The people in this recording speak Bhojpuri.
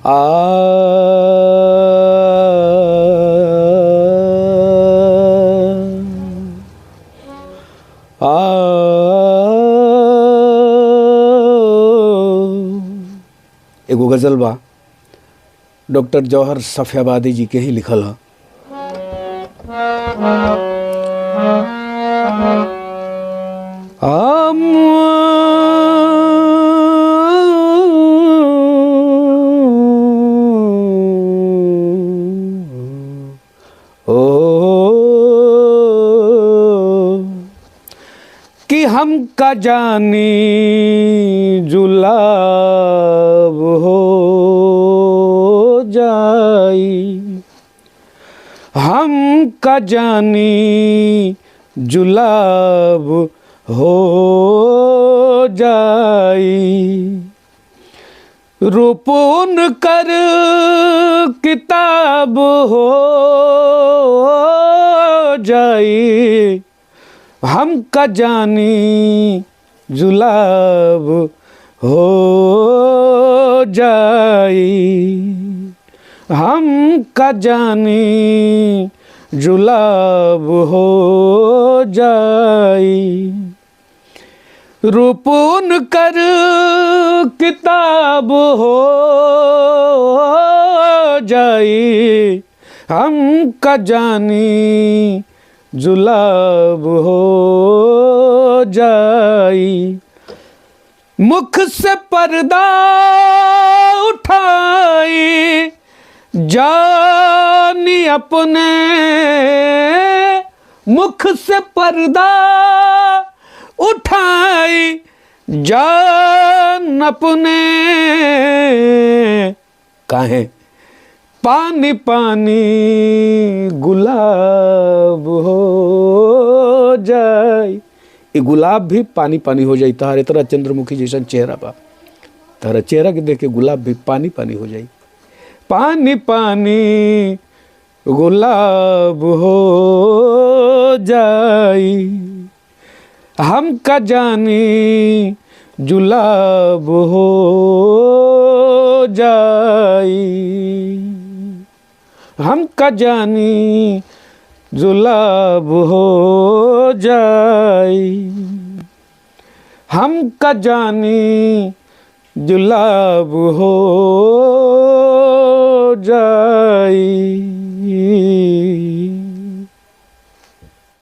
आ आ एगो गज़ल बा डॉक्टर जौहर सफ़ियाबादी जी के ही लिखल है। कि हम का जानी जुलाब हो जाई, हम का जानी जुलाब हो जाई, रूपुन कर किताब हो जाई, हम का जानी जुलाब हो जाई, हम का जानी जुलाब हो जाई, रूपुन कर किताब हो जाई, हम का जानी जुलाब हो जाई, मुख से पर्दा उठाई जानी अपने, मुख से पर्दा उठाई जान अपने, काहे पानी पानी गुलाब हो जाए, ये गुलाब भी पानी पानी हो जाए। तारे तरह चंद्रमुखी जैसा चेहरा बा, तारा चेहरा के देख के गुलाब भी पानी पानी हो जाए, पानी पानी गुलाब हो जाए, हम का जानी जुलाब हो जाए, हम का जानी जुलाब हो जाए, हम का जानी जुलाब हो जाए।